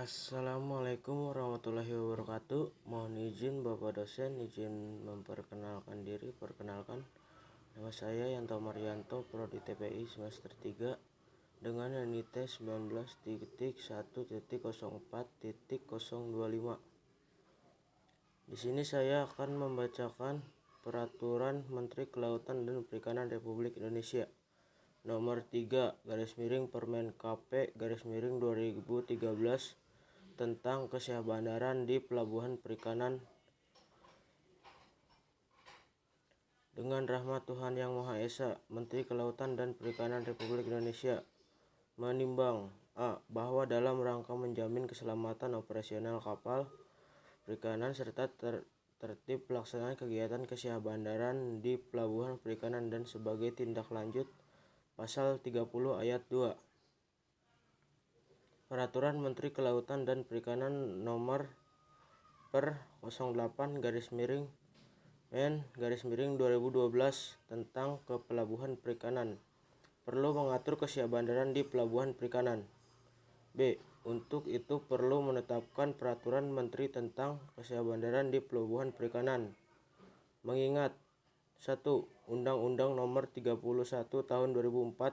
Assalamualaikum warahmatullahi wabarakatuh. Mohon izin Bapak dosen, izin memperkenalkan diri. Perkenalkan, nama saya Yanto Marianto, Prodi TPI semester 3 dengan NIT 19.1.04.025. Di sini saya akan membacakan Peraturan Menteri Kelautan dan Perikanan Republik Indonesia Nomor 3/Permen KP (2013) tentang kesyahbandaran di pelabuhan perikanan. Dengan rahmat Tuhan Yang Maha Esa, Menteri Kelautan dan Perikanan Republik Indonesia menimbang bahwa dalam rangka menjamin keselamatan operasional kapal perikanan serta tertib pelaksanaan kegiatan kesyahbandaran di pelabuhan perikanan dan sebagai tindak lanjut Pasal 30 Ayat 2 Peraturan Menteri Kelautan dan Perikanan Nomor 08/Men/2012 tentang kepelabuhan perikanan perlu mengatur kesyahbandaran di pelabuhan perikanan. B. Untuk itu perlu menetapkan peraturan menteri tentang kesyahbandaran di pelabuhan perikanan. Mengingat 1. Undang-Undang Nomor 31 Tahun 2004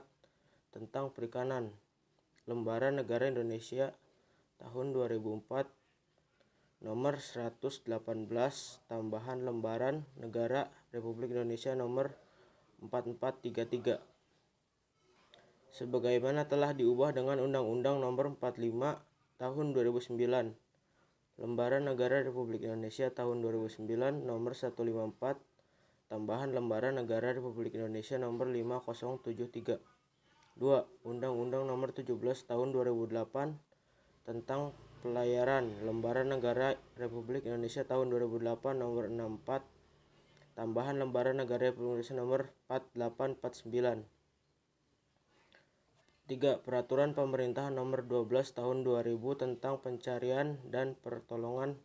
tentang Perikanan, Lembaran Negara Indonesia Tahun 2004 Nomor 118 tambahan Lembaran Negara Republik Indonesia Nomor 4433 sebagaimana telah diubah dengan Undang-Undang Nomor 45 Tahun 2009, Lembaran Negara Republik Indonesia Tahun 2009 Nomor 154 tambahan Lembaran Negara Republik Indonesia Nomor 5073. 2. Undang-Undang Nomor 17 Tahun 2008 tentang Pelayaran, Lembaran Negara Republik Indonesia Tahun 2008 Nomor 64 tambahan Lembaran Negara Republik Indonesia Nomor 4849. 3. Peraturan Pemerintah Nomor 12 Tahun 2000 tentang Pencarian dan Pertolongan,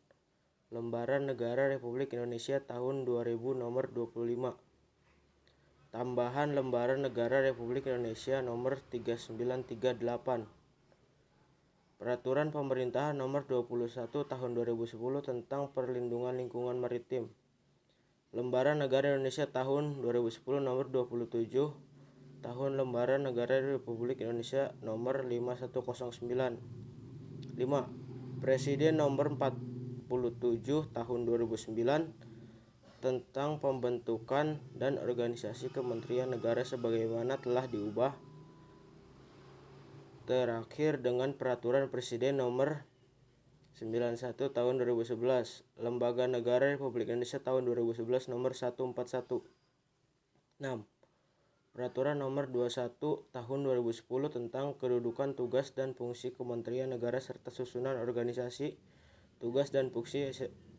Lembaran Negara Republik Indonesia Tahun 2000 Nomor 25 tambahan Lembaran Negara Republik Indonesia Nomor 3938. Peraturan Pemerintah Nomor 21 Tahun 2010 tentang Perlindungan Lingkungan Maritim, Lembaran Negara Indonesia Tahun 2010 Nomor 27 Tahun Lembaran Negara Republik Indonesia Nomor 5109. 5. Presiden Nomor 47 Tahun 2009 tentang pembentukan dan organisasi Kementerian Negara sebagaimana telah diubah terakhir dengan Peraturan Presiden Nomor 91 Tahun 2011, Lembaga Negara Republik Indonesia Tahun 2011 Nomor 141. 6. Peraturan Nomor 21 Tahun 2010 tentang kedudukan tugas dan fungsi Kementerian Negara serta susunan organisasi, tugas dan fungsi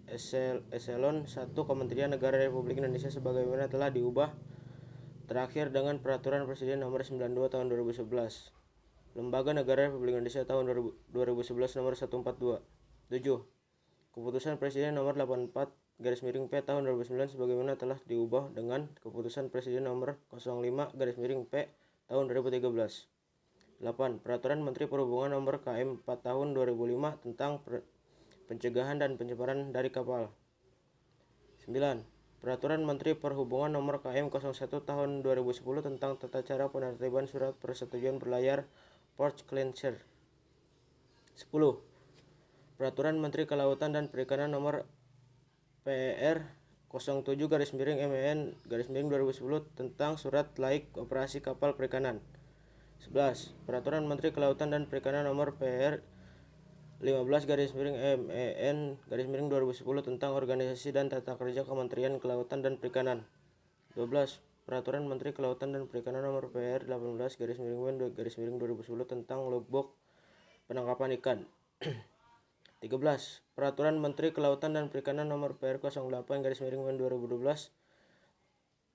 Eselon 1 Kementerian Negara Republik Indonesia sebagaimana telah diubah terakhir dengan Peraturan Presiden Nomor 92 Tahun 2011, Lembaga Negara Republik Indonesia Tahun 2011 Nomor 142. 7. Keputusan Presiden Nomor 84/P Tahun 2009 sebagaimana telah diubah dengan Keputusan Presiden Nomor 05/P Tahun 2013. 8. Peraturan Menteri Perhubungan Nomor KM 4 Tahun 2005 tentang pencegahan dan pencemaran dari kapal. 9. Peraturan Menteri Perhubungan Nomor KM 01 Tahun 2010 tentang tata cara penertiban surat persetujuan berlayar Port Clearance. 10. Peraturan Menteri Kelautan dan Perikanan Nomor PR 07/MEN/2010 tentang surat laik operasi kapal perikanan. 11. Peraturan Menteri Kelautan dan Perikanan Nomor PR 15/MEN/2010 tentang organisasi dan tata kerja Kementerian Kelautan dan Perikanan. 12. Peraturan Menteri Kelautan dan Perikanan Nomor PR 18/MEN/2010 tentang logbook penangkapan ikan. 13. Peraturan Menteri Kelautan dan Perikanan Nomor PR 08/MEN/2012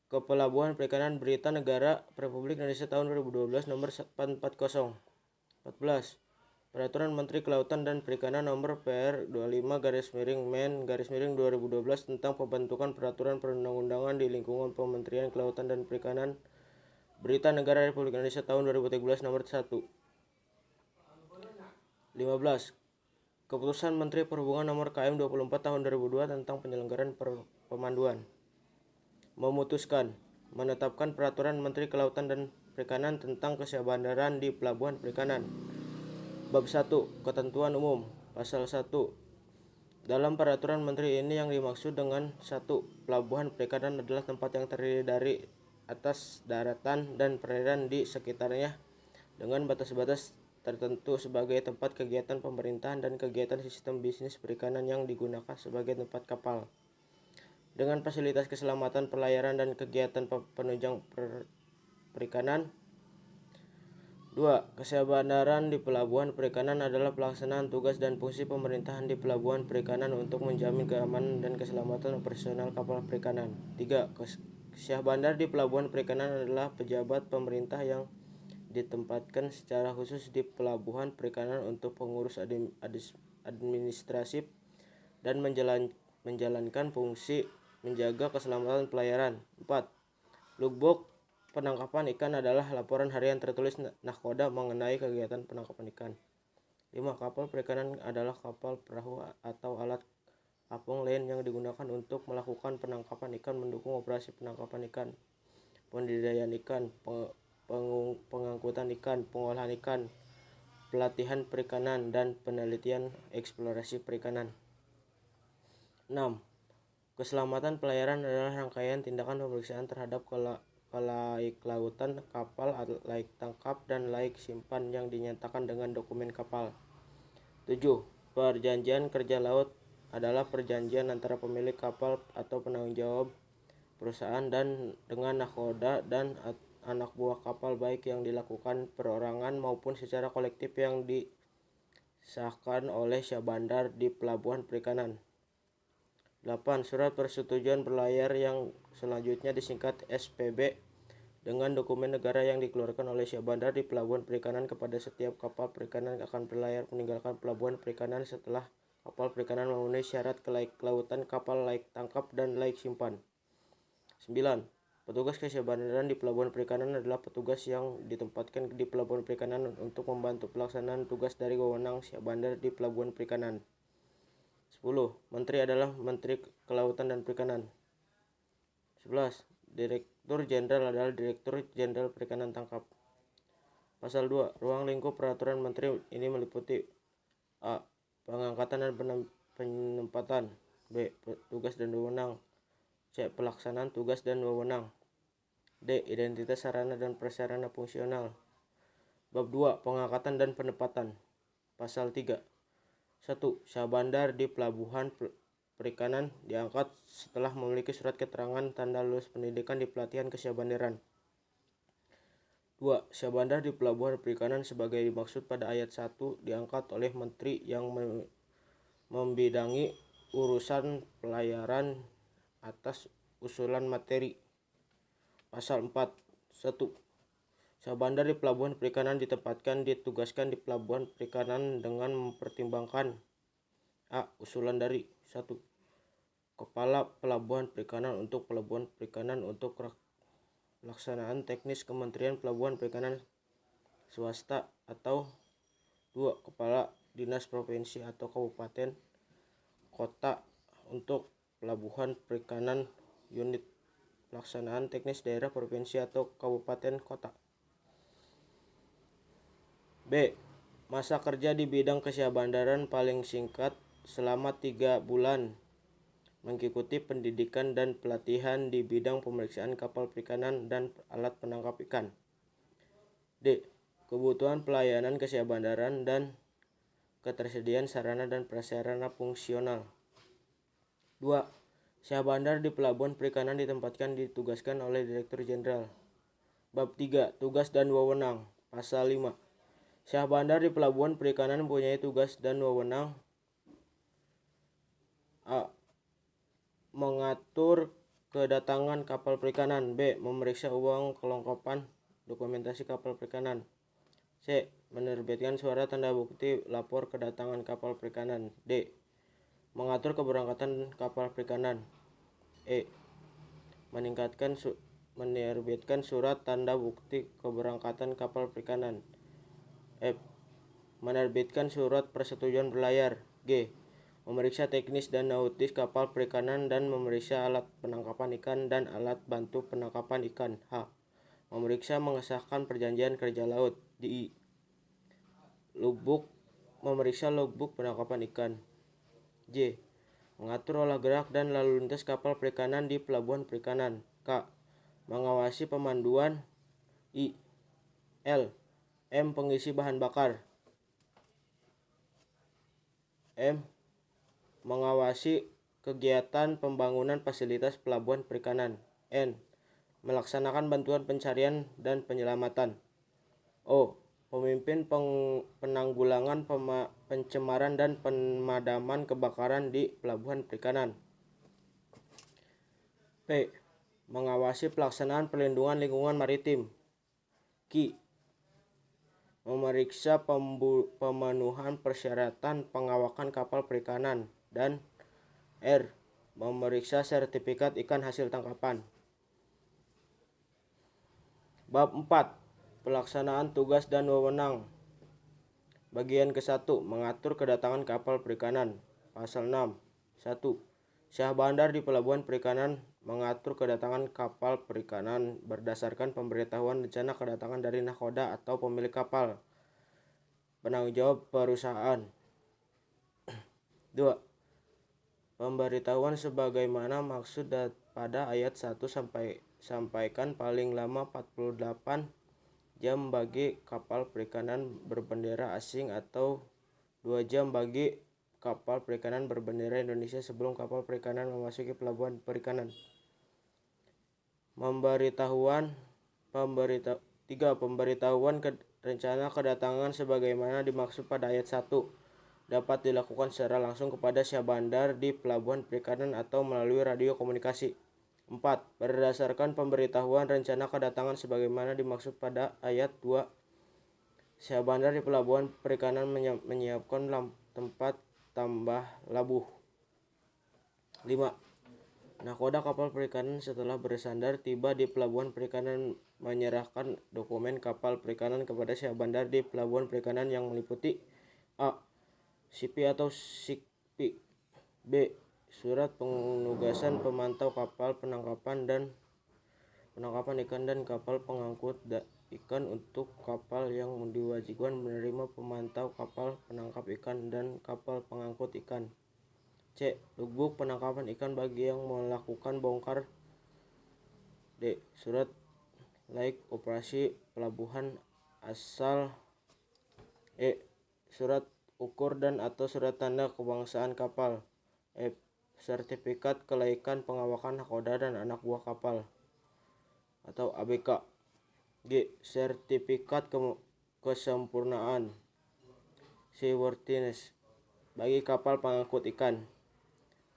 Kepelabuhan Perikanan Berita Negara Republik Indonesia Tahun 2012 Nomor 440. 14. Peraturan Menteri Kelautan dan Perikanan Nomor PR 25/MEN/2012 tentang pembentukan peraturan perundang-undangan di lingkungan Kementerian Kelautan dan Perikanan Berita Negara Republik Indonesia Tahun 2013 Nomor 1. 15. Keputusan Menteri Perhubungan Nomor KM 24 Tahun 2002 tentang penyelenggaraan pemanduan. Memutuskan menetapkan Peraturan Menteri Kelautan dan Perikanan tentang kesyahbandaran di pelabuhan perikanan. Bab 1. Ketentuan umum. Pasal 1. Dalam peraturan menteri ini yang dimaksud dengan 1. Pelabuhan perikanan adalah tempat yang terdiri dari atas, daratan, dan perairan di sekitarnya dengan batas-batas tertentu sebagai tempat kegiatan pemerintahan dan kegiatan sistem bisnis perikanan yang digunakan sebagai tempat kapal, dengan fasilitas keselamatan pelayaran dan kegiatan penunjang perikanan. 2. Kesyahbandaran di pelabuhan perikanan adalah pelaksanaan tugas dan fungsi pemerintahan di pelabuhan perikanan untuk menjamin keamanan dan keselamatan operasional kapal perikanan. 3. Kesyahbandar di pelabuhan perikanan adalah pejabat pemerintah yang ditempatkan secara khusus di pelabuhan perikanan untuk pengurus administratif dan menjalankan fungsi menjaga keselamatan pelayaran. 4. Logbook penangkapan ikan adalah laporan harian tertulis nahkoda mengenai kegiatan penangkapan ikan. 5. Kapal perikanan adalah kapal, perahu, atau alat apung lain yang digunakan untuk melakukan penangkapan ikan, mendukung operasi penangkapan ikan, pembudidayaan ikan, pengangkutan ikan, pengolahan ikan, pelatihan perikanan, dan penelitian eksplorasi perikanan. 6. Keselamatan pelayaran adalah rangkaian tindakan pemeriksaan terhadap laik lautan kapal, laik tangkap, dan laik simpan yang dinyatakan dengan dokumen kapal. 7. Perjanjian kerja laut adalah perjanjian antara pemilik kapal atau penanggung jawab perusahaan dan dengan nahkoda dan anak buah kapal, baik yang dilakukan perorangan maupun secara kolektif yang disahkan oleh syahbandar di pelabuhan perikanan. 8. Surat persetujuan berlayar yang selanjutnya disingkat SPB dengan dokumen negara yang dikeluarkan oleh syahbandar di pelabuhan perikanan kepada setiap kapal perikanan akan berlayar meninggalkan pelabuhan perikanan setelah kapal perikanan memenuhi syarat kelaik lautan kapal, laik tangkap, dan laik simpan. 9. Petugas kesyahbandaran di pelabuhan perikanan adalah petugas yang ditempatkan di pelabuhan perikanan untuk membantu pelaksanaan tugas dari wewenang syahbandar di pelabuhan perikanan. 10. Menteri adalah Menteri Kelautan dan Perikanan. 11. Direktur Jenderal adalah Direktur Jenderal Perikanan Tangkap. Pasal 2. Ruang lingkup peraturan menteri ini meliputi A. Pengangkatan dan penempatan. B. Tugas dan wewenang. C. Pelaksanaan tugas dan wewenang. D. Identitas sarana dan prasarana fungsional. Bab 2. Pengangkatan dan penempatan. Pasal 3. 1. Syahbandar di pelabuhan perikanan diangkat setelah memiliki surat keterangan tanda lulus pendidikan di pelatihan kesyahbandaran. 2. Syahbandar di pelabuhan perikanan sebagai dimaksud pada ayat 1 diangkat oleh menteri yang membidangi urusan pelayaran atas usulan materi. Pasal 4. 1. Syahbandar di pelabuhan perikanan ditugaskan di pelabuhan perikanan dengan mempertimbangkan A. Usulan dari 1. Kepala Pelabuhan Perikanan untuk Pelabuhan Perikanan untuk pelaksanaan teknis Kementerian Pelabuhan Perikanan swasta, atau 2. Kepala Dinas Provinsi atau Kabupaten Kota untuk Pelabuhan Perikanan, unit pelaksanaan teknis daerah, provinsi, atau kabupaten kota. B. Masa kerja di bidang kesyahbandaran paling singkat selama 3 bulan, mengikuti pendidikan dan pelatihan di bidang pemeriksaan kapal perikanan dan alat penangkap ikan. D. Kebutuhan pelayanan kesyahbandaran dan ketersediaan sarana dan prasarana fungsional. 2. Syahbandar di pelabuhan perikanan ditugaskan oleh Direktur Jenderal. Bab 3. Tugas dan wewenang. Pasal 5. Syahbandar di pelabuhan perikanan mempunyai tugas dan wewenang: A. Mengatur kedatangan kapal perikanan. B. Memeriksa uang kelengkapan dokumentasi kapal perikanan. C. Menerbitkan surat tanda bukti lapor kedatangan kapal perikanan. D. Mengatur keberangkatan kapal perikanan. E. Menerbitkan surat tanda bukti keberangkatan kapal perikanan. F. Menerbitkan surat persetujuan berlayar. G. Memeriksa teknis dan nautis kapal perikanan dan memeriksa alat penangkapan ikan dan alat bantu penangkapan ikan. H. Memeriksa mengesahkan perjanjian kerja laut. D. Memeriksa logbook penangkapan ikan. J. Mengatur olah gerak dan lalu lintas kapal perikanan di pelabuhan perikanan. K. Mengawasi pemanduan. I. L. M. Pengisi bahan bakar. M. Mengawasi kegiatan pembangunan fasilitas pelabuhan perikanan. N. Melaksanakan bantuan pencarian dan penyelamatan. O. Pemimpin penanggulangan pencemaran dan pemadaman kebakaran di pelabuhan perikanan. P. Mengawasi pelaksanaan perlindungan lingkungan maritim. Q. Memeriksa pemenuhan persyaratan pengawakan kapal perikanan. Dan R. Memeriksa sertifikat ikan hasil tangkapan. Bab 4. Pelaksanaan tugas dan wewenang. Bagian ke-1. Mengatur kedatangan kapal perikanan. Pasal 6. 1. Syah bandar di pelabuhan perikanan mengatur kedatangan kapal perikanan berdasarkan pemberitahuan rencana kedatangan dari nahkoda atau pemilik kapal, penanggung jawab perusahaan. 2. Pemberitahuan sebagaimana maksud pada ayat 1 sampaikan paling lama 48 jam bagi kapal perikanan berbendera asing atau 2 jam bagi kapal perikanan berbendera Indonesia sebelum kapal perikanan memasuki pelabuhan perikanan. Pemberitahuan 3. Rencana kedatangan sebagaimana dimaksud pada ayat 1 dapat dilakukan secara langsung kepada syah bandar di pelabuhan perikanan atau melalui radio komunikasi. 4. Berdasarkan pemberitahuan rencana kedatangan sebagaimana dimaksud pada ayat 2, syah bandar di pelabuhan perikanan menyiapkan tempat tambah labuh. 5. Nahkoda kapal perikanan setelah bersandar tiba di pelabuhan perikanan menyerahkan dokumen kapal perikanan kepada syah bandar di pelabuhan perikanan yang meliputi A. CP atau SIKP. B. Surat penugasan pemantau kapal penangkapan ikan dan kapal pengangkut ikan untuk kapal yang diwajibkan menerima pemantau kapal penangkap ikan dan kapal pengangkut ikan. C. Logbook penangkapan ikan bagi yang melakukan bongkar. D. Surat laik operasi pelabuhan asal. E. Surat ukur dan atau surat tanda kebangsaan kapal. F. Sertifikat kelaikan pengawakan nahkoda dan anak buah kapal atau ABK. G. Sertifikat kesempurnaan seaworthiness bagi kapal pengangkut ikan.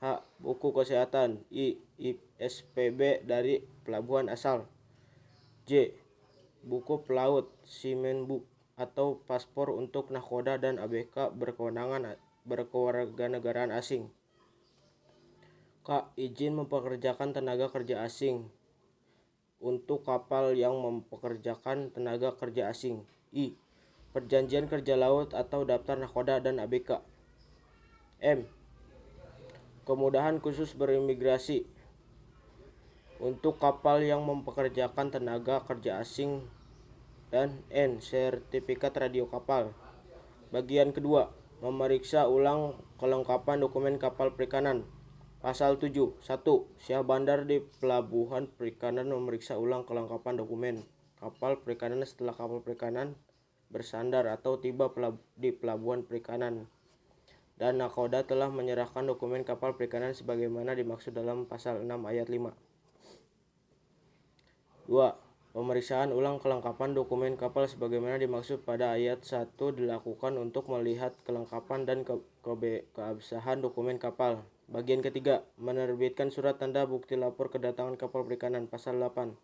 H. Buku kesehatan ISPB dari pelabuhan asal. J. Buku pelaut Seamanbook atau paspor untuk nahkoda dan ABK berkewarganegaraan asing. K. Izin mempekerjakan tenaga kerja asing untuk kapal yang mempekerjakan tenaga kerja asing. I. Perjanjian kerja laut atau daftar nahkoda dan ABK. M. Kemudahan khusus berimigrasi untuk kapal yang mempekerjakan tenaga kerja asing. Dan N. Sertifikat radio kapal. Bagian kedua. Memeriksa ulang kelengkapan dokumen kapal perikanan. Pasal 7. 1. Syah bandar di pelabuhan perikanan memeriksa ulang kelengkapan dokumen kapal perikanan setelah kapal perikanan bersandar atau tiba di pelabuhan perikanan dan nahkoda telah menyerahkan dokumen kapal perikanan sebagaimana dimaksud dalam pasal 6 ayat 5. 2. Pemeriksaan ulang kelengkapan dokumen kapal sebagaimana dimaksud pada ayat 1 dilakukan untuk melihat kelengkapan dan keabsahan dokumen kapal. Bagian ketiga. Menerbitkan surat tanda bukti lapor kedatangan kapal perikanan. Pasal 8.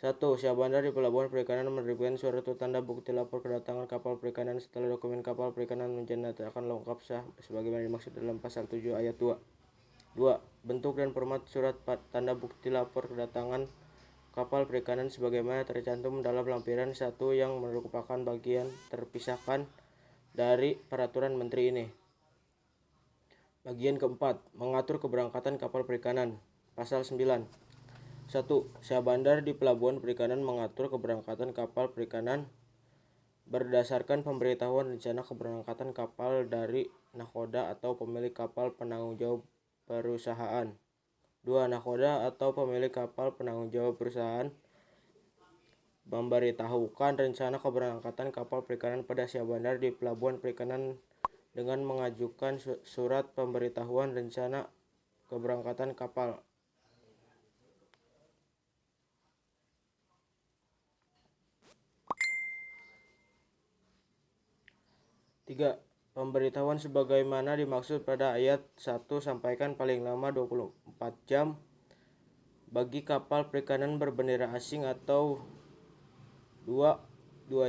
1. Syah bandar di pelabuhan perikanan menerbitkan surat tanda bukti lapor kedatangan kapal perikanan setelah dokumen kapal perikanan menyatakan lengkap sah sebagaimana dimaksud dalam pasal 7 ayat 2. 2. Bentuk dan format surat tanda bukti lapor kedatangan kapal perikanan sebagaimana tercantum dalam lampiran 1 yang merupakan bagian terpisahkan dari peraturan menteri ini. Bagian keempat, mengatur keberangkatan kapal perikanan. Pasal 9. 1. Syah Bandar di Pelabuhan Perikanan mengatur keberangkatan kapal perikanan berdasarkan pemberitahuan rencana keberangkatan kapal dari nahkoda atau pemilik kapal penanggung jawab perusahaan. 2. Nahkoda atau pemilik kapal penanggung jawab perusahaan memberitahukan rencana keberangkatan kapal perikanan pada Syah Bandar di Pelabuhan Perikanan dengan mengajukan surat pemberitahuan rencana keberangkatan kapal. 3. Pemberitahuan sebagaimana dimaksud pada ayat 1 sampaikan paling lama 24 jam bagi kapal perikanan berbendera asing atau 2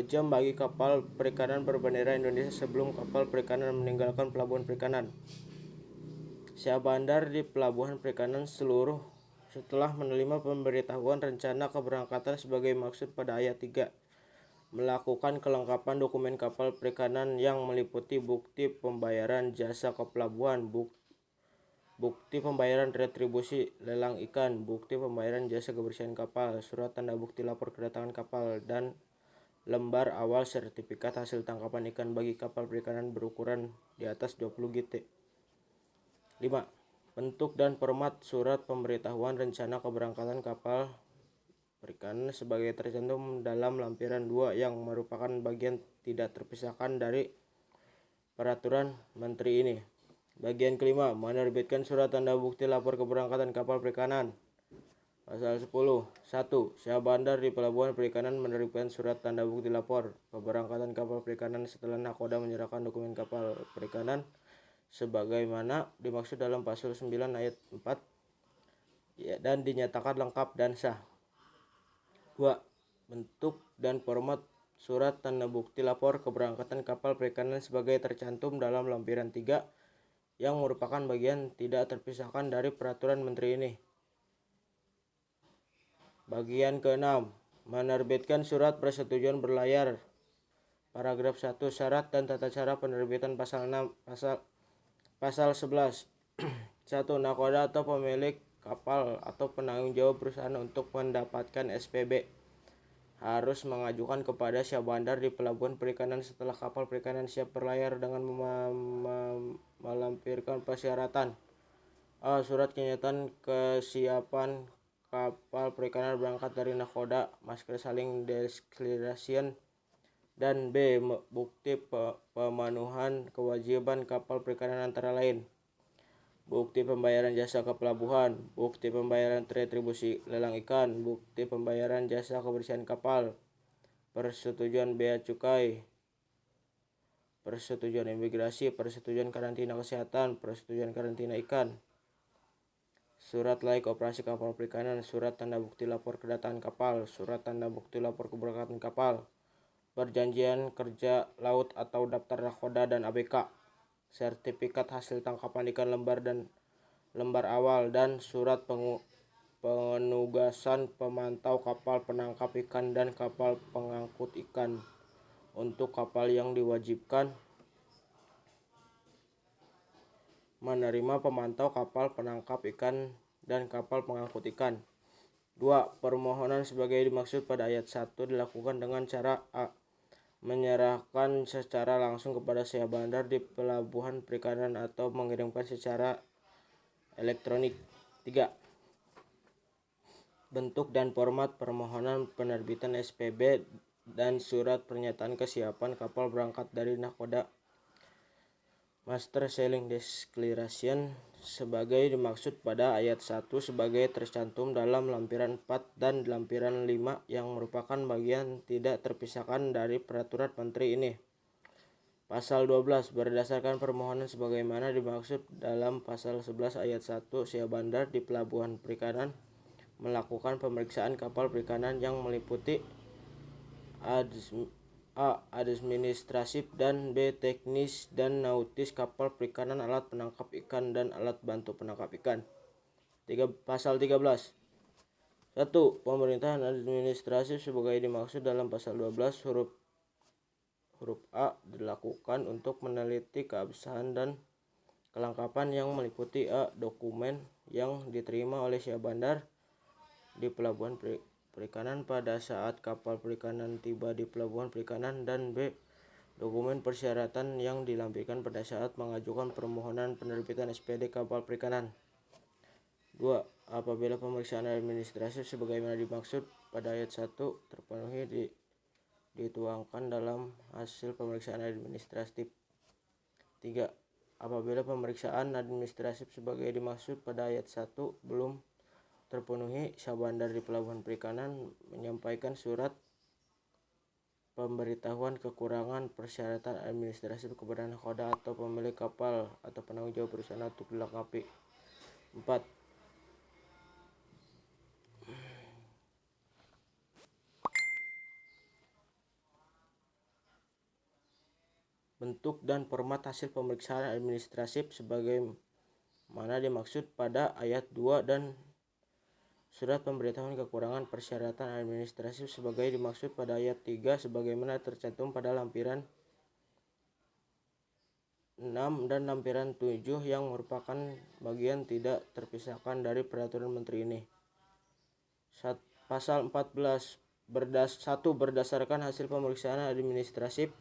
jam bagi kapal perikanan berbendera Indonesia sebelum kapal perikanan meninggalkan pelabuhan perikanan. Syah Bandar di Pelabuhan Perikanan setelah menerima pemberitahuan rencana keberangkatan sebagai maksud pada ayat 3 melakukan kelengkapan dokumen kapal perikanan yang meliputi bukti pembayaran jasa ke pelabuhan, bukti pembayaran retribusi lelang ikan, bukti pembayaran jasa kebersihan kapal, surat tanda bukti lapor kedatangan kapal, dan lembar awal sertifikat hasil tangkapan ikan bagi kapal perikanan berukuran di atas 20 GT. 5. Bentuk dan format surat pemberitahuan rencana keberangkatan kapal perikanan sebagai tercantum dalam lampiran 2 yang merupakan bagian tidak terpisahkan dari peraturan menteri ini. Bagian kelima, menerbitkan surat tanda bukti lapor keberangkatan kapal perikanan. Pasal 10. 1. Syah Bandar di Pelabuhan Perikanan menerbitkan surat tanda bukti lapor keberangkatan kapal perikanan setelah nahkoda menyerahkan dokumen kapal perikanan sebagaimana dimaksud dalam pasal 9 ayat 4 dan dinyatakan lengkap dan sah. 2. Bentuk dan format surat tanda bukti lapor keberangkatan kapal perikanan sebagai tercantum dalam lampiran 3 yang merupakan bagian tidak terpisahkan dari peraturan menteri ini. Bagian ke-6, menerbitkan surat persetujuan berlayar. Paragraf 1, syarat dan tata cara penerbitan pasal 6 pasal 11. 1. Nahkoda atau pemilik kapal atau penanggung jawab perusahaan untuk mendapatkan SPB harus mengajukan kepada Syah Bandar di Pelabuhan Perikanan setelah kapal perikanan siap berlayar dengan melampirkan persyaratan. A. Surat kenyataan kesiapan kapal perikanan berangkat dari nahkoda, masker saling declaration, dan B. Bukti pemenuhan kewajiban kapal perikanan antara lain bukti pembayaran jasa ke pelabuhan, bukti pembayaran retribusi lelang ikan, bukti pembayaran jasa kebersihan kapal, persetujuan bea cukai, persetujuan imigrasi, persetujuan karantina kesehatan, persetujuan karantina ikan, surat laik operasi kapal perikanan, surat tanda bukti lapor kedatangan kapal, surat tanda bukti lapor keberangkatan kapal, perjanjian kerja laut atau daftar nahkoda dan ABK, sertifikat hasil tangkapan ikan lembar awal, dan surat penugasan pemantau kapal penangkap ikan dan kapal pengangkut ikan untuk kapal yang diwajibkan menerima pemantau kapal penangkap ikan dan kapal pengangkut ikan. 2. Permohonan sebagai dimaksud pada ayat 1 dilakukan dengan cara A. Menyerahkan secara langsung kepada Syah Bandar di Pelabuhan Perikanan atau mengirimkan secara elektronik. 3. Bentuk dan format permohonan penerbitan SPB dan surat pernyataan kesiapan kapal berangkat dari nahkoda, Master Sailing Declaration sebagai dimaksud pada ayat 1 sebagai tercantum dalam lampiran 4 dan lampiran 5 yang merupakan bagian tidak terpisahkan dari peraturan menteri ini. Pasal 12. Berdasarkan permohonan sebagaimana dimaksud dalam pasal 11 ayat 1, Syah Bandar di Pelabuhan Perikanan melakukan pemeriksaan kapal perikanan yang meliputi A. Administratif dan B. Teknis dan nautis kapal perikanan, alat penangkap ikan, dan alat bantu penangkap ikan. Pasal 13. 1. Pemerintahan administratif sebagai dimaksud dalam pasal 12 huruf A dilakukan untuk meneliti keabsahan dan Kelengkapan yang meliputi A. Dokumen yang diterima oleh Syah Bandar di pelabuhan perikanan pada saat kapal perikanan tiba di pelabuhan perikanan, dan B. Dokumen persyaratan yang dilampirkan pada saat mengajukan permohonan penerbitan SPD kapal perikanan. 2. Apabila pemeriksaan administratif sebagaimana dimaksud pada ayat 1 terpenuhi dituangkan dalam hasil pemeriksaan administratif. 3. Apabila pemeriksaan administratif sebagai dimaksud pada ayat 1 belum terpenuhi, Syah Bandar di pelabuhan perikanan menyampaikan surat pemberitahuan kekurangan persyaratan administratif kepada nakhoda atau pemilik kapal atau penanggung jawab perusahaan untuk dilengkapi. 4. Bentuk dan format hasil pemeriksaan administratif sebagaimana dimaksud pada ayat 2 dan surat pemberitahuan kekurangan persyaratan administratif sebagai dimaksud pada ayat 3 sebagaimana tercantum pada lampiran 6 dan lampiran 7 yang merupakan bagian tidak terpisahkan dari peraturan menteri ini. Pasal 14 berdasarkan hasil pemeriksaan administratif,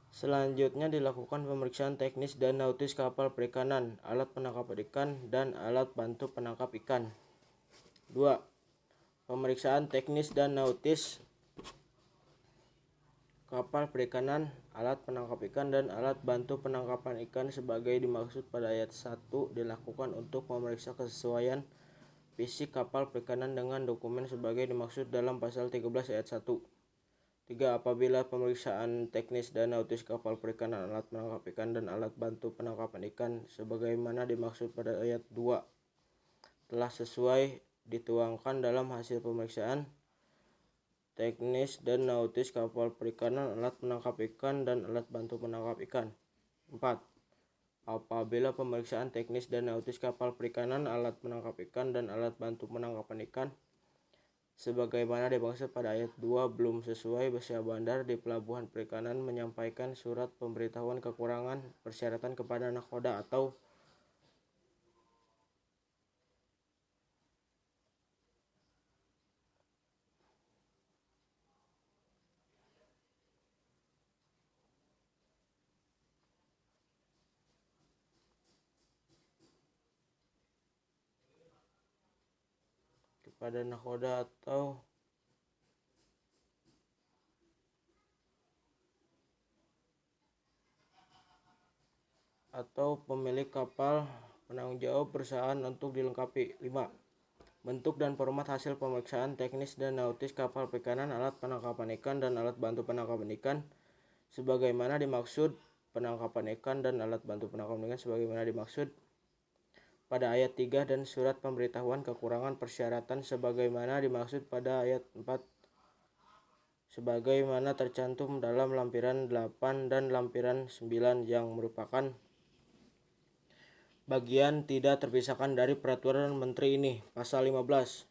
selanjutnya dilakukan pemeriksaan teknis dan nautis kapal perikanan, alat penangkap ikan, dan alat bantu penangkap ikan. 2. Pemeriksaan teknis dan nautis kapal perikanan, alat penangkap ikan, dan alat bantu penangkapan ikan sebagai dimaksud pada ayat 1 dilakukan untuk memeriksa kesesuaian fisik kapal perikanan dengan dokumen sebagai dimaksud dalam pasal 13 ayat 1. 3. Apabila pemeriksaan teknis dan nautis kapal perikanan, alat penangkap ikan, dan alat bantu penangkapan ikan sebagaimana dimaksud pada ayat 2 telah sesuai dituangkan dalam hasil pemeriksaan teknis dan nautis kapal perikanan, alat penangkap ikan, dan alat bantu penangkap ikan. 4. Apabila pemeriksaan teknis dan nautis kapal perikanan, alat penangkap ikan, dan alat bantu penangkapan ikan sebagaimana dimaksud pada ayat 2 belum sesuai, Syah Bandar di pelabuhan perikanan menyampaikan surat pemberitahuan kekurangan persyaratan kepada nakhoda atau atau pemilik kapal penanggung jawab perusahaan untuk dilengkapi. 5. Bentuk dan format hasil pemeriksaan teknis dan nautis kapal perikanan, alat penangkapan ikan, dan alat bantu penangkapan ikan sebagaimana dimaksud penangkapan ikan dan alat bantu penangkapan ikan sebagaimana dimaksud pada ayat 3 dan surat pemberitahuan kekurangan persyaratan sebagaimana dimaksud pada ayat 4 sebagaimana tercantum dalam lampiran 8 dan lampiran 9 yang merupakan bagian tidak terpisahkan dari peraturan menteri ini. Pasal 15.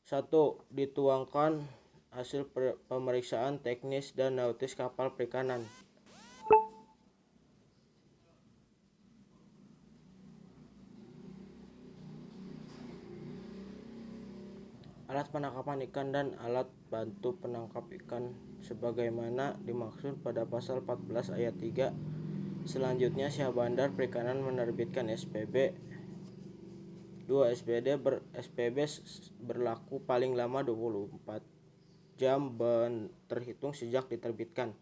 1. Dituangkan hasil pemeriksaan teknis dan nautis kapal perikanan, alat penangkapan ikan, dan alat bantu penangkap ikan sebagaimana dimaksud pada pasal 14 ayat 3. Selanjutnya, Syah Bandar Perikanan menerbitkan SPB. 2. SPB berlaku paling lama 24 jam terhitung sejak diterbitkan.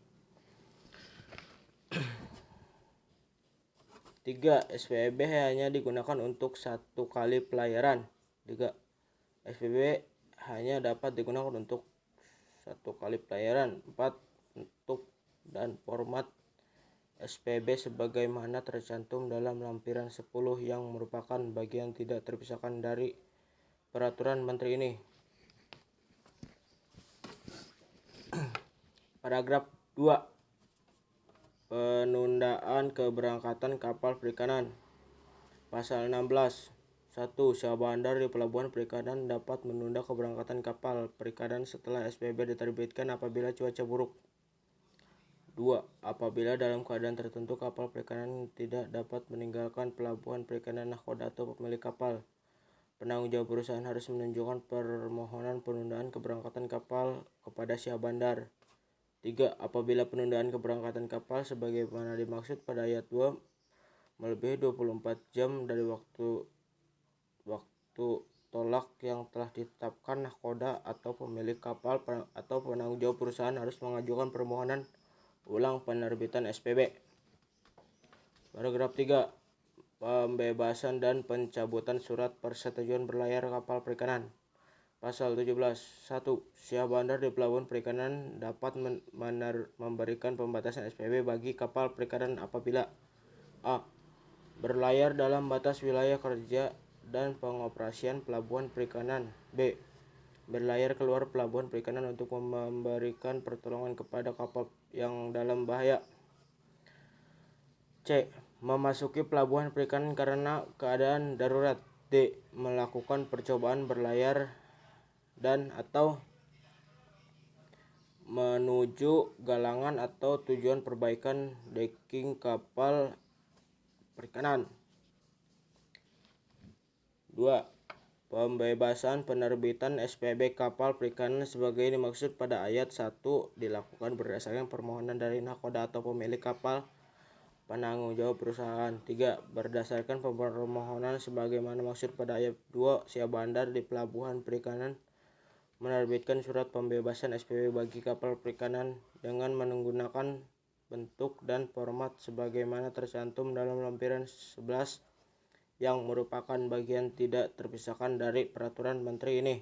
3. SPB hanya digunakan untuk satu kali pelayaran. 3. SPB hanya dapat digunakan untuk satu kali pelayaran. 4. Bentuk dan format SPB sebagaimana tercantum dalam lampiran 10 yang merupakan bagian tidak terpisahkan dari peraturan menteri ini. Paragraf 2. Penundaan keberangkatan kapal perikanan. Pasal 16. 1. Syah Bandar di pelabuhan perikanan dapat menunda keberangkatan kapal perikanan setelah SPB diterbitkan apabila cuaca buruk. 2. Apabila dalam keadaan tertentu kapal perikanan tidak dapat meninggalkan pelabuhan perikanan nahkoda atau pemilik kapal, penanggung jawab perusahaan harus menunjukkan permohonan penundaan keberangkatan kapal kepada Syah Bandar. 3. Apabila penundaan keberangkatan kapal sebagaimana dimaksud pada ayat 2 melebihi 24 jam dari waktu tolak yang telah ditetapkan nahkoda atau pemilik kapal atau penanggung jawab perusahaan harus mengajukan permohonan ulang penerbitan SPB. Paragraf 3. Pembebasan dan pencabutan surat persetujuan berlayar kapal perikanan. Pasal 17. 1. Syah Bandar di pelabuhan perikanan dapat memberikan pembatasan SPB bagi kapal perikanan apabila a. berlayar dalam batas wilayah kerja dan pengoperasian pelabuhan perikanan, b. berlayar keluar pelabuhan perikanan untuk memberikan pertolongan kepada kapal yang dalam bahaya, c. memasuki pelabuhan perikanan karena keadaan darurat, d. melakukan percobaan berlayar dan atau menuju galangan atau tujuan perbaikan decking kapal perikanan. 2. Pembebasan penerbitan SPB kapal perikanan sebagai dimaksud pada ayat 1 dilakukan berdasarkan permohonan dari nahkoda atau pemilik kapal penanggung jawab perusahaan. 3. Berdasarkan permohonan sebagaimana maksud pada ayat 2, Syah Bandar di pelabuhan perikanan menerbitkan surat pembebasan SPB bagi kapal perikanan dengan menggunakan bentuk dan format sebagaimana tercantum dalam lampiran 11 yang merupakan bagian tidak terpisahkan dari peraturan menteri ini.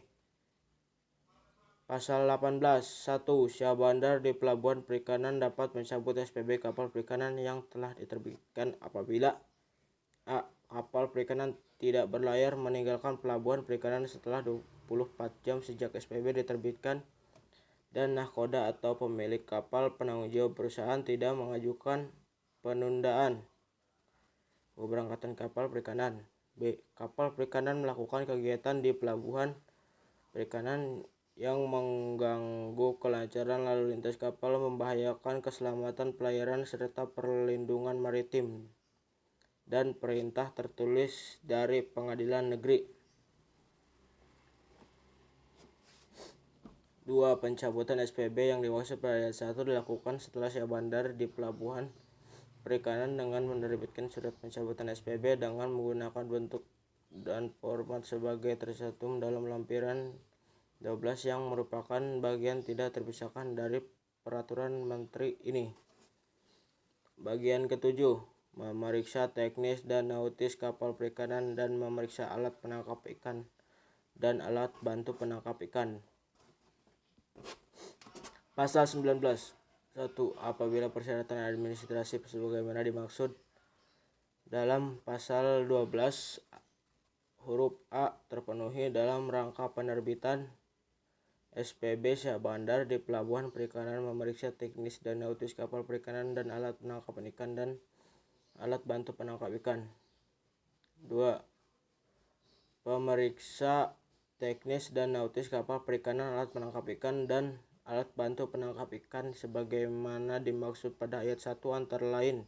Pasal 18. 1. Syah Bandar di pelabuhan perikanan dapat mencabut SPB kapal perikanan yang telah diterbitkan apabila a. kapal perikanan tidak berlayar meninggalkan pelabuhan perikanan setelah 24 jam sejak SPB diterbitkan dan nahkoda atau pemilik kapal penanggung jawab perusahaan tidak mengajukan penundaan keberangkatan kapal perikanan. B. Kapal perikanan melakukan kegiatan di pelabuhan perikanan yang mengganggu kelancaran lalu lintas kapal, membahayakan keselamatan pelayaran serta perlindungan maritim, dan perintah tertulis dari pengadilan negeri. 2. Pencabutan SPB yang dimaksud pada ayat 1 dilakukan setelah Syah Bandar di pelabuhan perikanan dengan menerbitkan surat pencabutan SPB dengan menggunakan bentuk dan format sebagai tercantum dalam lampiran 12 yang merupakan bagian tidak terpisahkan dari peraturan menteri ini. Bagian ketujuh. Memeriksa teknis dan nautis kapal perikanan dan memeriksa alat penangkap ikan dan alat bantu penangkap ikan. Pasal 19. 1. Apabila persyaratan administrasi sebagaimana dimaksud dalam pasal 12 huruf A terpenuhi dalam rangka penerbitan SPB, Syah Bandar di pelabuhan perikanan memeriksa teknis dan nautis kapal perikanan dan alat penangkap ikan dan alat bantu penangkap ikan. 2. Pemeriksa teknis dan nautis kapal perikanan, alat penangkap ikan dan alat bantu penangkap ikan sebagaimana dimaksud pada ayat 1 antara lain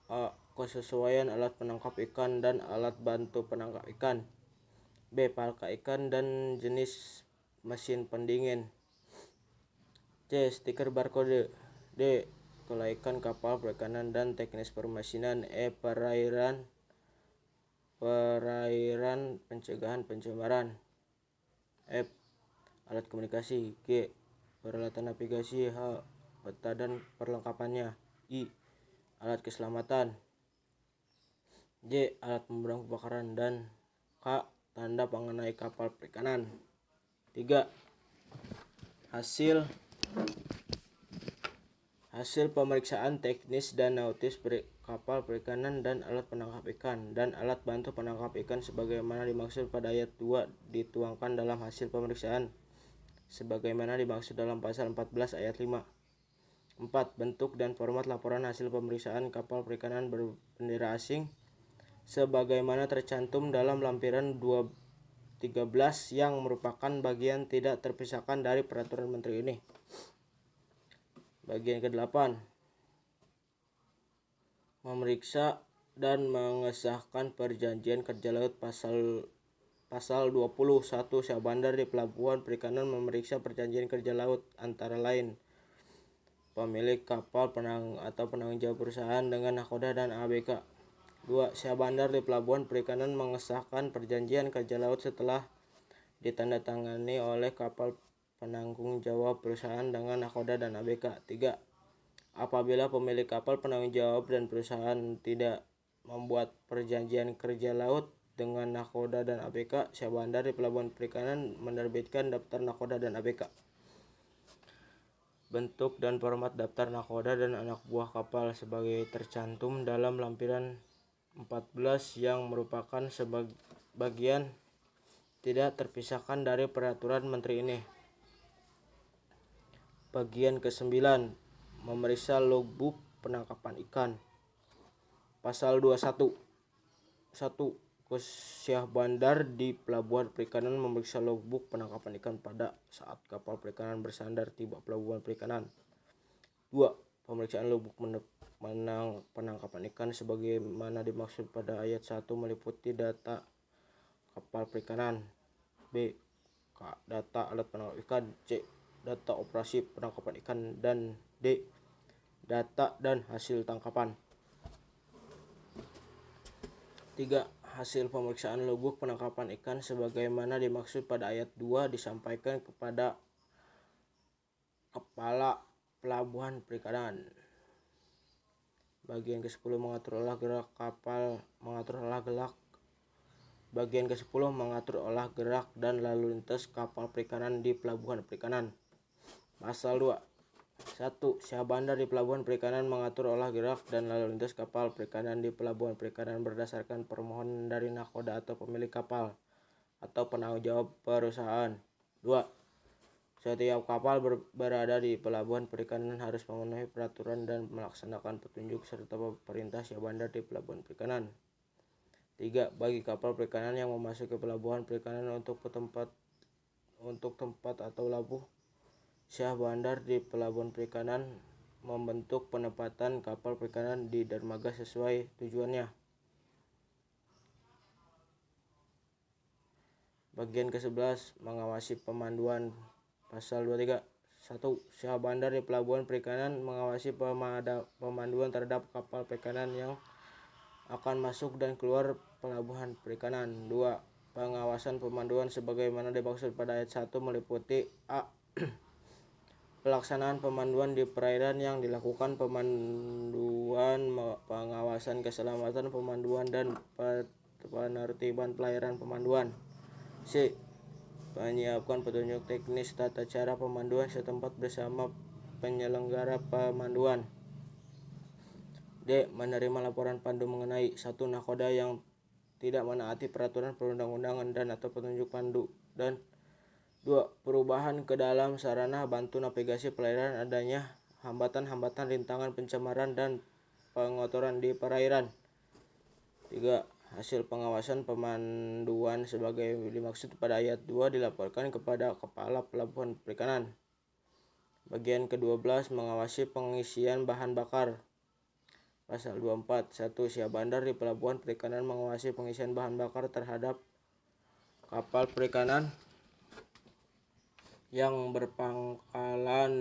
a. kesesuaian alat penangkap ikan dan alat bantu penangkap ikan, b. palka ikan dan jenis mesin pendingin, c. stiker barcode, d. kelaikan kapal perikanan dan teknis permesinan, e. perairan pencegahan pencemaran, f. alat komunikasi, g. peralatan navigasi, h. peta dan perlengkapannya, i. alat keselamatan, j. alat pemadam kebakaran, dan k. tanda mengenai kapal perikanan. 3. Hasil pemeriksaan teknis dan nautis kapal perikanan dan alat penangkap ikan dan alat bantu penangkap ikan sebagaimana dimaksud pada ayat 2 dituangkan dalam hasil pemeriksaan sebagaimana dimaksud dalam pasal 14 ayat 5. 4. Bentuk dan format laporan hasil pemeriksaan kapal perikanan berbendera asing sebagaimana tercantum dalam lampiran 13 yang merupakan bagian tidak terpisahkan dari peraturan menteri ini. Bagian ke-8, memeriksa dan mengesahkan perjanjian kerja laut. Pasal 21 Syah Bandar di Pelabuhan Perikanan memeriksa perjanjian kerja laut antara lain pemilik kapal atau penanggung jawab perusahaan dengan nahkoda dan ABK. 2. Syah Bandar di Pelabuhan Perikanan mengesahkan perjanjian kerja laut setelah ditandatangani oleh kapal penanggung jawab perusahaan dengan nahkoda dan ABK. 3. Apabila pemilik kapal penanggung jawab dan perusahaan tidak membuat perjanjian kerja laut dengan nahkoda dan ABK, Syah Bandar di Pelabuhan Perikanan menerbitkan daftar nahkoda dan ABK. Bentuk dan format daftar nahkoda dan anak buah kapal sebagai tercantum dalam lampiran 14 yang merupakan bagian tidak terpisahkan dari peraturan menteri ini. Bagian ke-9, memeriksa logbook penangkapan ikan. Pasal 21. 1. Syah Bandar di Pelabuhan Perikanan memeriksa logbook penangkapan ikan pada saat kapal perikanan bersandar tiba Pelabuhan Perikanan. 2. Pemeriksaan logbook penangkapan ikan sebagaimana dimaksud pada ayat 1 meliputi data kapal perikanan, B. Data alat penangkap ikan, C. Data operasi penangkapan ikan, dan D. Data dan hasil tangkapan. 3. Hasil pemeriksaan logbook penangkapan ikan sebagaimana dimaksud pada ayat 2 disampaikan kepada Kepala Pelabuhan Perikanan. Bagian ke-10, mengatur olah gerak kapal, Bagian ke-10, mengatur olah gerak dan lalu lintas kapal perikanan di Pelabuhan Perikanan. Pasal 2. 1. Syah Bandar di Pelabuhan Perikanan mengatur olah gerak dan lalu lintas kapal perikanan di Pelabuhan Perikanan berdasarkan permohonan dari nahkoda atau pemilik kapal atau penanggung jawab perusahaan. 2. Setiap kapal berada di Pelabuhan Perikanan harus memenuhi peraturan dan melaksanakan petunjuk serta perintah Syah Bandar di Pelabuhan Perikanan. 3. Bagi kapal perikanan yang memasuki Pelabuhan Perikanan untuk tempat atau labuh, Syah Bandar di Pelabuhan Perikanan membentuk penempatan kapal perikanan di dermaga sesuai tujuannya. Bagian ke-11, mengawasi pemanduan. Pasal 23. 1. Syah Bandar di Pelabuhan Perikanan mengawasi pemanduan terhadap kapal perikanan yang akan masuk dan keluar Pelabuhan Perikanan. 2. Pengawasan pemanduan sebagaimana dimaksud pada ayat 1 meliputi A. Pelaksanaan pemanduan di perairan yang dilakukan pengawasan keselamatan pemanduan dan penertiban pelayaran pemanduan. C. Menyiapkan petunjuk teknis tata cara pemanduan setempat bersama penyelenggara pemanduan. D. Menerima laporan pandu mengenai 1. Nahkoda yang tidak menaati peraturan perundang-undangan dan atau petunjuk pandu, dan 2. Perubahan ke dalam sarana bantu navigasi pelayaran adanya hambatan-hambatan, rintangan, pencemaran, dan pengotoran di perairan. 3. Hasil pengawasan pemanduan sebagai dimaksud pada ayat 2 dilaporkan kepada Kepala Pelabuhan Perikanan. Bagian ke-12, mengawasi pengisian bahan bakar. Pasal 24. 1. Syah Bandar di Pelabuhan Perikanan mengawasi pengisian bahan bakar terhadap kapal perikanan yang berpangkalan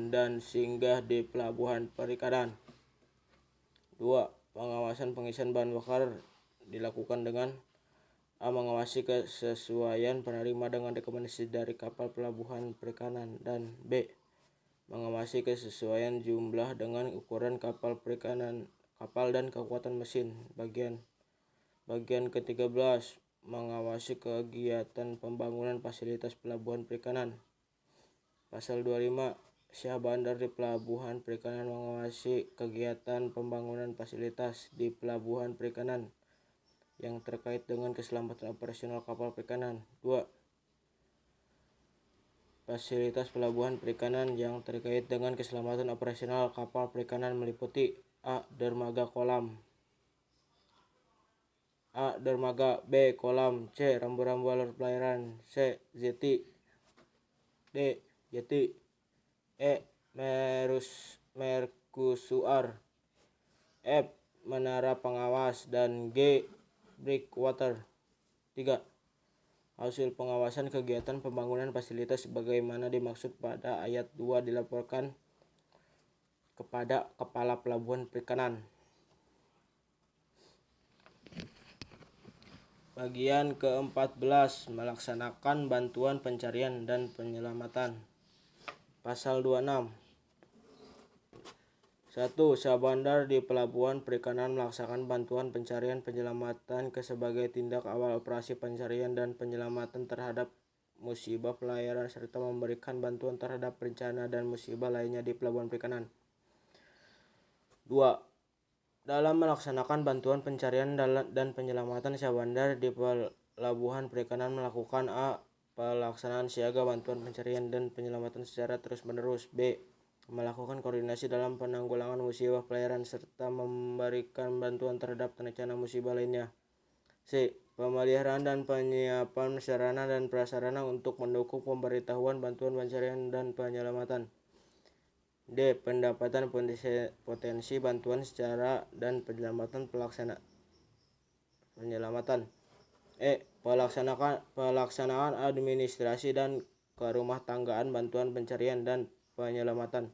dan singgah di Pelabuhan Perikanan. 2. Pengawasan pengisian bahan bakar dilakukan dengan A. Mengawasi kesesuaian penerima dengan rekomendasi dari kapal pelabuhan perikanan, dan B. Mengawasi kesesuaian jumlah dengan ukuran kapal perikanan, kapal dan kekuatan mesin. Bagian ke-13, mengawasi kegiatan pembangunan fasilitas pelabuhan perikanan. Pasal 25. Syah Bandar di Pelabuhan Perikanan mengawasi kegiatan pembangunan fasilitas di Pelabuhan Perikanan yang terkait dengan keselamatan operasional kapal perikanan. 2. Fasilitas pelabuhan perikanan yang terkait dengan keselamatan operasional kapal perikanan meliputi A. Dermaga kolam, B. Kolam, C. Rambu-rambu alur pelayaran, C. Jeti, D. Jeti, E. Mercusuar, F. Menara pengawas, dan G. Breakwater. 3. Hasil pengawasan kegiatan pembangunan fasilitas sebagaimana dimaksud pada ayat 2 dilaporkan kepada Kepala Pelabuhan Perikanan. Bagian ke-14, melaksanakan bantuan pencarian dan penyelamatan. Pasal 26. 1. Syahbandar di Pelabuhan Perikanan melaksanakan bantuan pencarian penyelamatan sebagai tindak awal operasi pencarian dan penyelamatan terhadap musibah pelayaran serta memberikan bantuan terhadap bencana dan musibah lainnya di Pelabuhan Perikanan. 2. Dalam melaksanakan bantuan pencarian dan penyelamatan, Syahbandar di Pelabuhan Perikanan melakukan A. Pelaksanaan siaga bantuan pencarian dan penyelamatan secara terus-menerus. B. Melakukan koordinasi dalam penanggulangan musibah pelayaran serta memberikan bantuan terhadap bencana musibah lainnya. C. Pemeliharaan dan penyiapan sarana dan prasarana untuk mendukung pemberitahuan bantuan pencarian dan penyelamatan. D. Pendapatan potensi bantuan secara dan penyelamatan penyelamatan. E. Pelaksanaan administrasi dan kerumah tanggaan bantuan pencarian dan penyelamatan.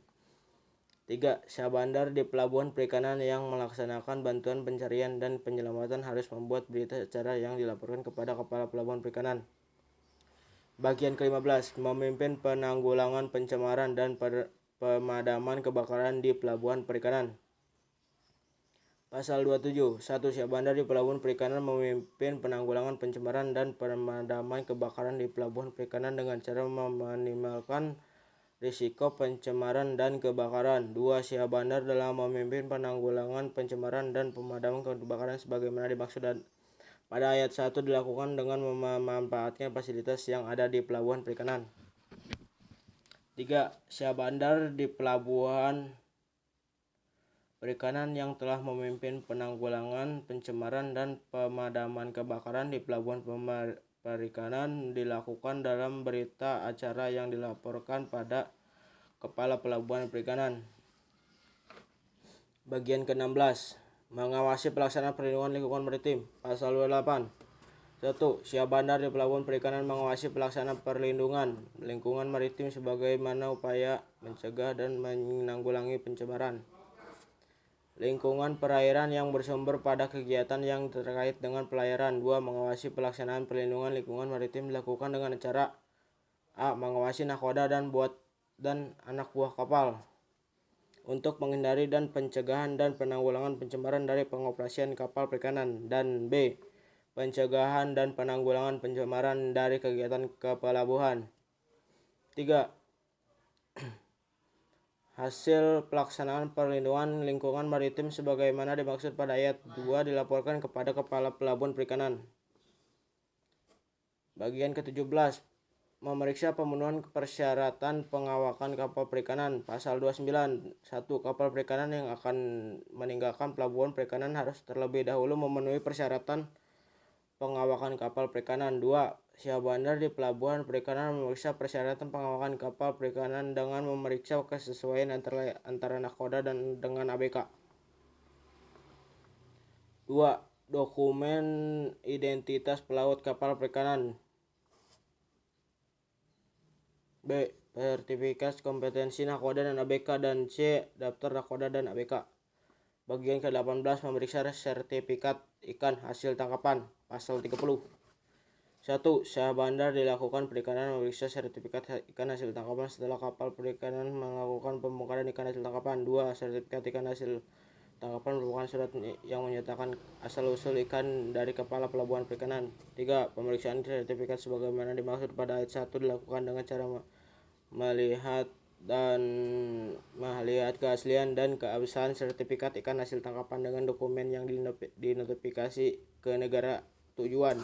3. Syahbandar di Pelabuhan Perikanan yang melaksanakan bantuan pencarian dan penyelamatan harus membuat berita acara yang dilaporkan kepada Kepala Pelabuhan Perikanan. Bagian ke-15, memimpin penanggulangan pencemaran dan pemadaman kebakaran di Pelabuhan Perikanan. Pasal 27. 1. Syahbandar di Pelabuhan Perikanan memimpin penanggulangan pencemaran dan pemadaman kebakaran di Pelabuhan Perikanan dengan cara meminimalkan risiko pencemaran dan kebakaran. 2. Syahbandar dalam memimpin penanggulangan pencemaran dan pemadaman kebakaran sebagaimana dimaksud pada ayat 1 dilakukan dengan memanfaatkan fasilitas yang ada di Pelabuhan Perikanan. 3. Syahbandar di Pelabuhan Perikanan yang telah memimpin penanggulangan pencemaran dan pemadaman kebakaran di Pelabuhan Perikanan dilakukan dalam berita acara yang dilaporkan pada Kepala Pelabuhan Perikanan. Bagian ke-16, mengawasi pelaksanaan perlindungan lingkungan maritim. Pasal 28. 1. Syahbandar di Pelabuhan Perikanan mengawasi pelaksanaan perlindungan lingkungan maritim sebagaimana upaya mencegah dan menanggulangi pencemaran lingkungan perairan yang bersumber pada kegiatan yang terkait dengan pelayaran. 2. Mengawasi pelaksanaan perlindungan lingkungan maritim dilakukan dengan cara A. Mengawasi nahkoda dan anak buah kapal untuk menghindari dan pencegahan dan penanggulangan pencemaran dari pengoperasian kapal perikanan, dan B. Pencegahan dan penanggulangan pencemaran dari kegiatan kepelabuhan. 3. Hasil pelaksanaan perlindungan lingkungan maritim sebagaimana dimaksud pada ayat 2 dilaporkan kepada Kepala Pelabuhan Perikanan. Bagian ke-17, memeriksa pemenuhan persyaratan pengawakan kapal perikanan. Pasal 29. 1. Kapal perikanan yang akan meninggalkan Pelabuhan Perikanan harus terlebih dahulu memenuhi persyaratan pengawakan kapal perikanan. 2. Syahbandar di Pelabuhan Perikanan memeriksa persyaratan pengawakan kapal perikanan dengan memeriksa kesesuaian antara nahkoda dan dengan ABK. 2. Dokumen identitas pelaut kapal perikanan. B. Sertifikat kompetensi nahkoda dan ABK, dan C. Daftar nahkoda dan ABK. Bagian ke-18, memeriksa sertifikat ikan hasil tangkapan. Pasal 30. 1. Syahbandar dilakukan perikanan memeriksa sertifikat ikan hasil tangkapan setelah kapal perikanan melakukan pembongkaran ikan hasil tangkapan. 2. Sertifikat ikan hasil tangkapan merupakan surat yang menyatakan asal-usul ikan dari Kepala Pelabuhan Perikanan. 3. Pemeriksaan sertifikat sebagaimana dimaksud pada ayat 1 dilakukan dengan cara melihat keaslian dan keabsahan sertifikat ikan hasil tangkapan dengan dokumen yang dinotifikasi ke negara tujuan.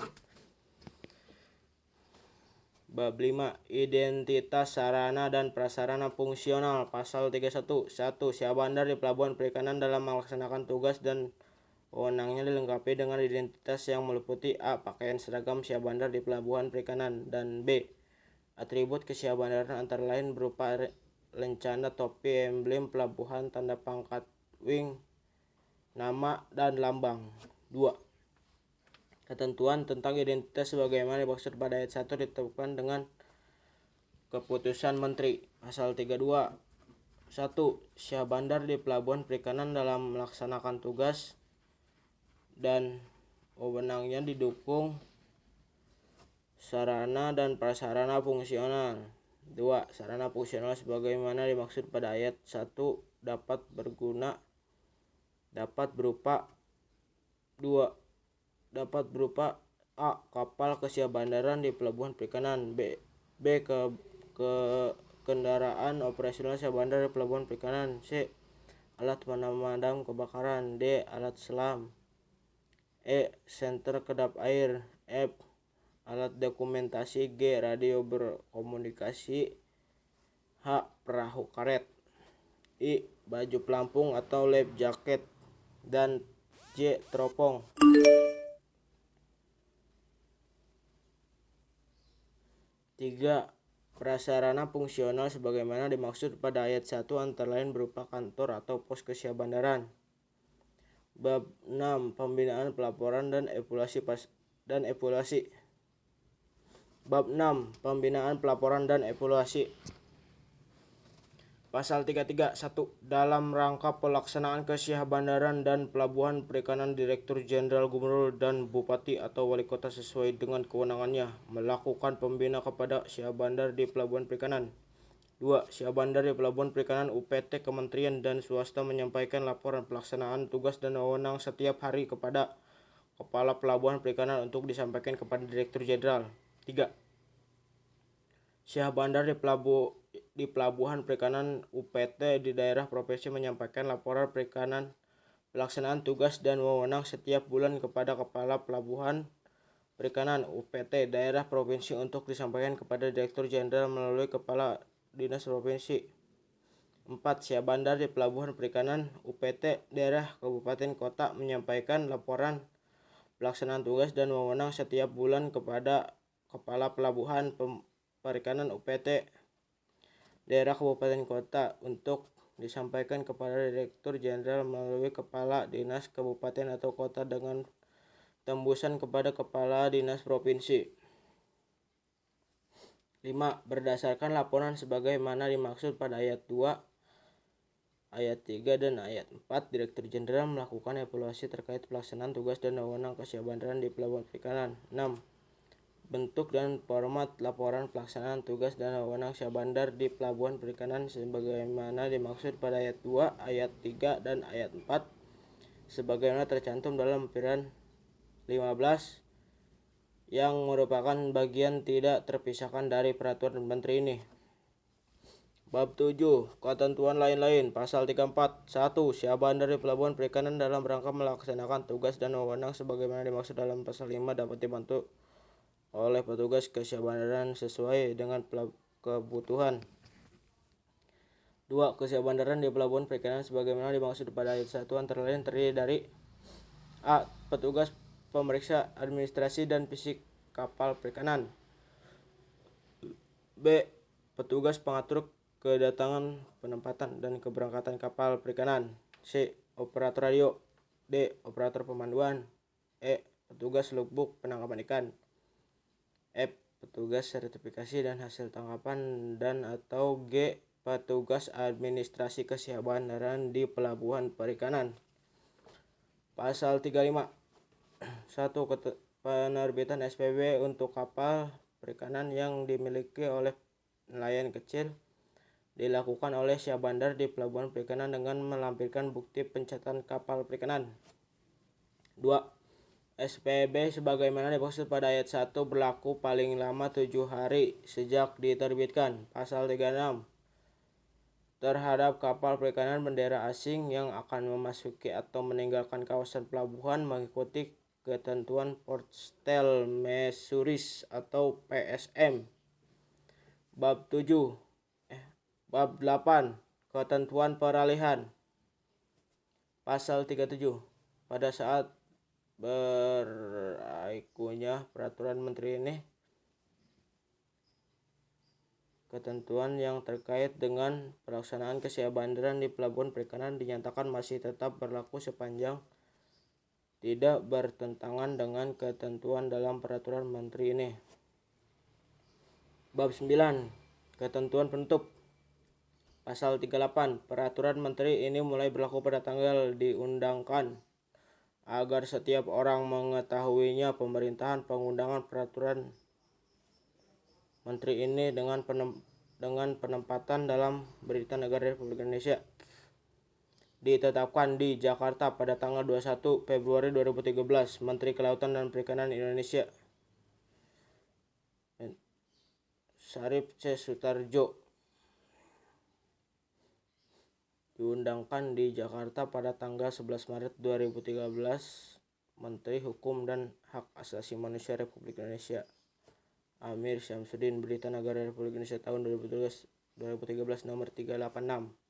Bab 5. Identitas sarana dan prasarana fungsional. Pasal 31. 1. Syahbandar di Pelabuhan Perikanan dalam melaksanakan tugas dan wewenangnya dilengkapi dengan identitas yang meliputi A. Pakaian seragam Syahbandar di Pelabuhan Perikanan, dan B. Atribut kesyahbandaran antara lain berupa lencana, topi, emblem pelabuhan, tanda pangkat wing, nama, dan lambang. 2. Ketentuan tentang identitas sebagaimana dimaksud pada ayat 1 ditetapkan dengan keputusan Menteri. Pasal 32. 1. Syah bandar di pelabuhan perikanan dalam melaksanakan tugas dan wewenangnya didukung sarana dan prasarana fungsional. 2. Sarana fungsional sebagaimana dimaksud pada ayat 1 dapat berupa A. Kapal ke Syah bandaran di pelabuhan perikanan. B. Kendaraan operasional Syah bandar di pelabuhan perikanan. C. Alat pemadam kebakaran. D. Alat selam. E. Senter kedap air. F. Alat dokumentasi. G. Radio berkomunikasi. H. Perahu karet. I. Baju pelampung atau life jacket. Dan J. Teropong. 3. Prasarana fungsional sebagaimana dimaksud pada ayat 1 antara lain berupa kantor atau pos ke Syah bandaran. Bab 6. Pembinaan pelaporan dan evaluasi. Bab 6. Pembinaan pelaporan dan evaluasi. Pasal 33. 1. Dalam rangka pelaksanaan ke Syah bandaran dan pelabuhan perikanan, Direktur Jenderal, Gubernur, dan Bupati atau Wali Kota sesuai dengan kewenangannya melakukan pembina kepada Syah bandar di pelabuhan perikanan. 2. Syah bandar di pelabuhan perikanan UPT Kementerian dan swasta menyampaikan laporan pelaksanaan tugas dan wewenang setiap hari kepada Kepala Pelabuhan Perikanan untuk disampaikan kepada Direktur Jenderal. 3. Syah bandar di pelabuhan perikanan UPT di daerah provinsi menyampaikan laporan perikanan pelaksanaan tugas dan wewenang setiap bulan kepada Kepala Pelabuhan Perikanan UPT daerah provinsi untuk disampaikan kepada Direktur Jenderal melalui Kepala Dinas Provinsi. 4. Syah bandar di pelabuhan perikanan UPT daerah kabupaten kota menyampaikan laporan pelaksanaan tugas dan wewenang setiap bulan kepada Kepala Pelabuhan Perikanan UPT daerah kabupaten kota untuk disampaikan kepada Direktur Jenderal melalui Kepala Dinas Kabupaten atau Kota dengan tembusan kepada Kepala Dinas Provinsi. 5. Berdasarkan laporan sebagaimana dimaksud pada ayat 2, ayat 3, dan ayat 4, Direktur Jenderal melakukan evaluasi terkait pelaksanaan tugas dan wewenang ke Syah bandaran di pelabuhan perikanan. 6. Bentuk dan format laporan pelaksanaan tugas dan wewenang Syah bandar di pelabuhan perikanan sebagaimana dimaksud pada ayat 2, ayat 3, dan ayat 4 sebagaimana tercantum dalam lempiran 15 yang merupakan bagian tidak terpisahkan dari peraturan menteri ini. Bab 7. Ketentuan lain-lain. Pasal 34. 1. Syah bandar di pelabuhan perikanan dalam rangka melaksanakan tugas dan wewenang sebagaimana dimaksud dalam pasal 5 dapat dibantu oleh petugas ke Syah bandaran sesuai dengan kebutuhan. 2. Ke Syah bandaran di pelabuhan perikanan sebagaimana dimaksud pada ayat 1 antara lain terdiri dari A. Petugas pemeriksa administrasi dan fisik kapal perikanan. B. Petugas pengatur kedatangan, penempatan, dan keberangkatan kapal perikanan. C. Operator radio. D. Operator pemanduan. E. Petugas logbook penangkapan ikan. F. Petugas sertifikasi dan hasil tangkapan, dan atau G. Petugas administrasi ke Syah bandaran di pelabuhan perikanan. Pasal 35. 1. Penerbitan SPB untuk kapal perikanan yang dimiliki oleh nelayan kecil dilakukan oleh Syah bandar di pelabuhan perikanan dengan melampirkan bukti pencatatan kapal perikanan. 2. SPB sebagaimana dimaksud pada ayat 1 berlaku paling lama 7 hari sejak diterbitkan. Pasal 36. Terhadap kapal perikanan bendera asing yang akan memasuki atau meninggalkan kawasan pelabuhan mengikuti ketentuan Port Style Measures atau PSM. Bab 8. Ketentuan peralihan. Pasal 37. Pada saat berlakunya peraturan menteri ini, Ketentuan yang terkait dengan pelaksanaan kesiapandaran di pelabuhan perikanan dinyatakan masih tetap berlaku sepanjang tidak bertentangan dengan ketentuan dalam peraturan menteri ini. Bab 9. Ketentuan penutup. Pasal 38. Peraturan menteri ini mulai berlaku pada tanggal diundangkan. Agar setiap orang mengetahuinya, pemerintahan pengundangan peraturan menteri ini dengan penempatan dalam Berita Negara Republik Indonesia ditetapkan di Jakarta pada tanggal 21 Februari 2013. Menteri Kelautan dan Perikanan Indonesia Syarif C. Sutarjo diundangkan di Jakarta pada tanggal 11 Maret 2013. Menteri Hukum dan Hak Asasi Manusia Republik Indonesia Amir Syamsuddin. Berita Negara Republik Indonesia tahun 2013 nomor 386.